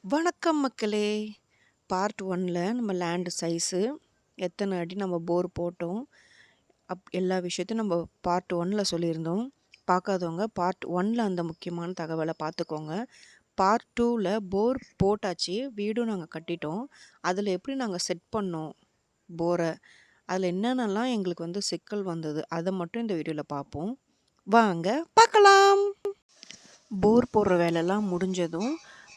வணக்கம் மக்களே! பார்ட் 1ல நம்ம லேண்ட் சைஸு, எத்தன அடி நம்ம போர் போட்டோம், எல்லா விஷயத்தையும் நம்ம பார்ட் 1ல சொல்லியிருந்தோம். பார்க்காதவங்க பார்ட் 1ல அந்த முக்கியமான தகவல பார்த்துக்கோங்க. பார்ட் 2ல போர் போட்டாச்சு, வீடும் நாங்க கட்டிட்டோம். அதில எப்படி நாங்க செட் பண்ணோம் போர, அதில என்னென்னலாம் எங்களுக்கு சிக்கல் வந்தது, அத மட்டும் இந்த வீடியோல பார்ப்போம். வாங்க பார்க்கலாம்! போர் போடுற வேலைலாம் முடிஞ்சதும்,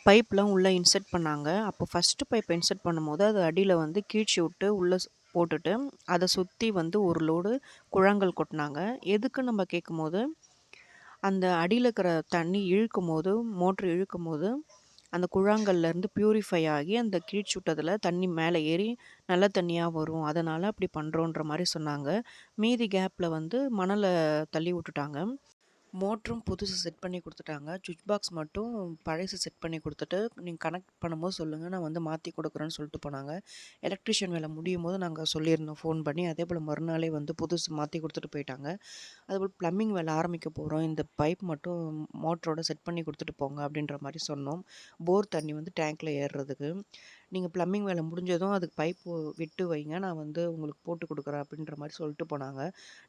பைப்லாம் உள்ள இன்சர்ட் பண்ணாங்க. அப்போ ஃபர்ஸ்ட்டு பைப் இன்சர்ட் பண்ணும்போது, அது அடியில கீழ்ச்சி விட்டு உள்ள போட்டுட்டு, அத சுத்தி ஒரு லோடு குழாங்கல் கொட்டுனாங்க. எதுக்குன்னு நம்ம கேட்கும்போது, அந்த அடியில இருக்கிற தண்ணி இழுக்கும்போது, மோட்ரு இழுக்கும்போது, அந்த குழாங்கல்லேருந்து பியூரிஃபை ஆகி, அந்த கீழ்ச்சி விட்டதில தண்ணி மேலே ஏறி நல்ல தண்ணியா வரும். அதனால அப்படி பண்ணுறோன்ற மாரி சொன்னாங்க. மீதி கேப்ல மணல தள்ளி விட்டுட்டாங்க. மோட்டரும் புதுசு செட் பண்ணி குடுத்துட்டாங்க. சுவிட்ச் பாக்ஸ் மட்டும் பழசு செட் பண்ணி குடுத்துட்டு, நீங்க கனெக்ட் பண்ணும்போது சொல்லுங்க. நான் மாத்தி குடுக்குறேன்னு சொல்லிட்டு போனாங்க. எலக்ட்ரீஷியன் வேலை முடியும்போது நாங்க சொல்லியிருந்தோம் ஃபோன் பண்ணி. அதேபோல மறுநாளே புதுசு மாத்தி குடுத்துட்டு போயிட்டாங்க. அதுபோல் பிளம்பிங் வேலை ஆரம்பிக்க போறோம். இந்த பைப் மட்டும் மோட்டரோட செட் பண்ணி குடுத்துட்டு போங்க அப்படின்ற மாரி சொன்னோம். போர் தண்ணி டேங்க்ல ஏறுறதுக்கு. நீங்க பிளம்பிங் வேலை முடிஞ்சதும் அதுக்கு பைப்பு விட்டு வைங்க. நான் உங்களுக்கு போட்டு குடுக்குறேன் அப்படின்ற மாரி சொல்லிட்டு போனாங்க.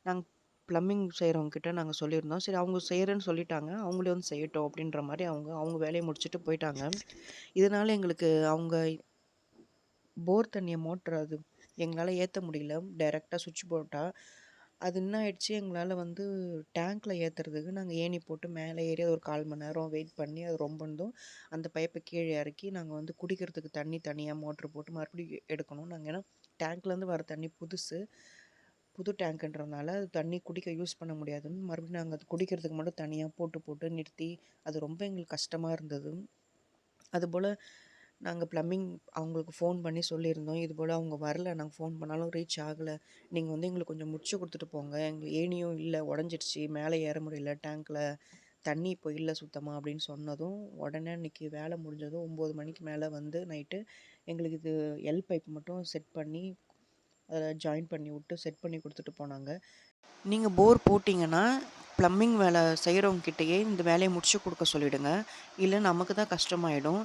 நாங்க பிளம்பிங் செய்கிறவங்க கிட்ட நாங்க சொல்லியிருந்தோம். சரி அவங்க செய்றேன்னு சொல்லிட்டாங்க. அவங்களே செய்யட்டும் அப்படின்ற மாரி அவங்க வேலைய முடிச்சுட்டு போயிட்டாங்க. இதனால எங்களுக்கு அவங்க போர் தண்ணிய மோட்டர் அது எங்களால ஏத்த முடியல. டைரக்ட்டா சுவிட்ச் போட்டா. அது என்ன ஆயிடுச்சு, எங்களால டேங்க்ல ஏத்துறதுக்கு நாங்க ஏணி போட்டு மேலே ஏறி ஒரு 1/4 மணி நேரம் வெயிட் பண்ணி அது ரொம்பனதும் அந்த பைப்ப கீழ இறக்கி நாங்க குடிக்கிறதுக்கு தண்ணி தனியா மோட்டர் போட்டு மறுபடியும் எடுக்கணும். நாங்க ஏன்னா டேங்க்லேருந்து வர தண்ணி புது டேங்க்குன்றதுனால அது தண்ணி குடிக்க யூஸ் பண்ண முடியாதுன்னு மறுபடியும் நாங்க அது குடிக்கிறதுக்கு மட்டும் தனியா போட்டு நிறுத்தி, அது ரொம்ப எங்களுக்கு கஷ்டமா இருந்தது. அதுபோல நாங்க பிளம்பிங் அவங்களுக்கு ஃபோன் பண்ணி சொல்லியிருந்தோம். இதுபோல அவங்க வரல. நாங்க ஃபோன் பண்ணாலும் ரீச் ஆகல. நீங்க எங்களுக்கு கொஞ்சம் முடிச்சு குடுத்துட்டு போங்க. ஏணியும் இல்ல, உடைஞ்சிருச்சு. மேலே ஏற முடியல டேங்க்ல. தண்ணி இப்போ இல்ல சுத்தமா அப்படின்னு சொன்னதும், உடனே அன்னைக்கு வேலை முடிஞ்சதும் 9 மணிக்கு மேல நைட்டு எங்களுக்கு இது பைப் மட்டும் செட் பண்ணி, அதில் ஜாயின் பண்ணி விட்டு செட் பண்ணி குடுத்துட்டு போனாங்க. நீங்க போர் போட்டீங்கன்னா, பிளம்பிங் வேலை செய்கிறவங்க கிட்டயே இந்த வேலைய முடிச்சு குடுக்க சொல்லிடுங்க. இல்ல நமக்கு தான் கஷ்டமாயிடும்.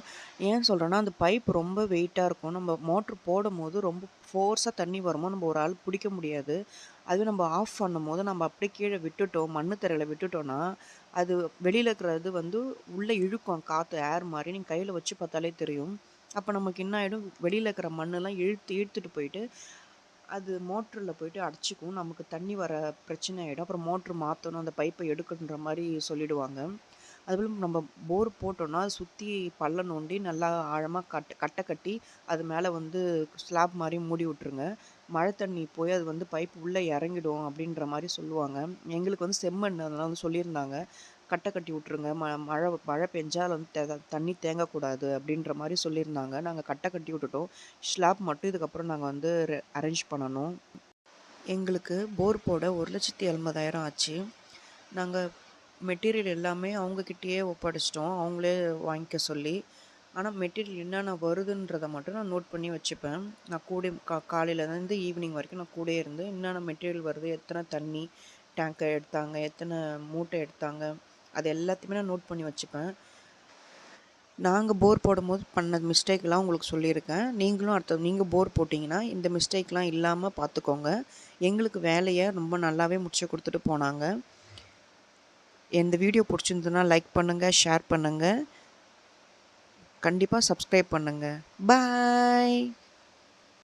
ஏன் சொல்றேன்னா, அந்த பைப் ரொம்ப வெயிட்டா இருக்கும். நம்ம மோட்டர் போடும்போது ரொம்ப ஃபோர்ஸா தண்ணி வரும்போது நம்ம ஒரு ஆள் பிடிக்க முடியாது. அதுவே நம்ம ஆஃப் பண்ணும்போது நம்ம அப்படியே கீழ விட்டுட்டோம், மண்ணு தரையில விட்டுட்டோம்னா, அது வெளியில இருக்கிறது உள்ள இழுக்கும் காத்து ஏர் மாரி. நீங்க கையில வச்சு பார்த்தாலே தெரியும். அப்ப நமக்கு என்ன ஆயிடும், வெளியில இருக்கிற மண்ணெல்லாம் இழுத்துட்டு போயிட்டு அது மோட்டர்ல போயிட்டு அடைச்சிக்கும். நமக்கு தண்ணி வர பிரச்சனை ஆயிடும். அப்புறம் மோட்ரு மாத்தணும், அந்த பைப்பை எடுக்கணுன்ற மாரி சொல்லிடுவாங்க. அதுபோல நம்ம போர் போட்டோம்னா, சுத்தி பள்ளம் நோண்டி நல்லா ஆழமா கட்ட கட்டி, அது மேல ஸ்லாப் மாரி மூடி விட்டுருங்க. மழை தண்ணி போய் அது பைப் உள்ள இறங்கிடும் அப்படின்ற மாரி சொல்லுவாங்க. எங்களுக்கு செம்மண் அதெல்லாம் சொல்லியிருந்தாங்க. கட்ட கட்டி விட்டுருங்க. மழை மழை பெஞ்சா அதில தண்ணி தேங்கக்கூடாது அப்படின்ற மாரி சொல்லியிருந்தாங்க. நாங்க கட்ட கட்டி விட்டுட்டோம். ஸ்லாப் மட்டும் இதுக்கப்புறம் நாங்க அரேஞ்ச் பண்ணணும். எங்களுக்கு போர் போட 1,80,000 ஆச்சு. நாங்க மெட்டீரியல் எல்லாமே அவங்ககிட்டயே ஒப்படைச்சிட்டோம். அவங்களே வாங்கிக்க சொல்லி. ஆனா மெட்டீரியல் என்னென்ன வருதுன்றத மட்டும் நான் நோட் பண்ணி வச்சுப்பேன். நான் கூட காலையிலேருந்து ஈவினிங் வரைக்கும் நான் கூடயே இருந்து என்னென்ன மெட்டீரியல் வருது, எத்தனை தண்ணி டேங்க்கை எடுத்தாங்க, எத்தனை மூட்டை எடுத்தாங்க, அது எல்லாத்தையுமே நான் நோட் பண்ணி வச்சுப்பேன். நாங்க போர் போடும்போது பண்ண மிஸ்டேக்லாம் உங்களுக்கு சொல்லியிருக்கேன். நீங்களும் நீங்க போர் போட்டிங்கன்னா, இந்த மிஸ்டேக்லாம் இல்லாம பார்த்துக்கோங்க. எங்களுக்கு வேலைய ரொம்ப நல்லாவே முடிச்சு குடுத்துட்டு போனாங்க. இந்த வீடியோ பிடிச்சிருந்ததுன்னா லைக் பண்ணுங்க, ஷேர் பண்ணுங்க. கண்டிப்பா சப்ஸ்கிரைப் பண்ணுங்க. பாய்.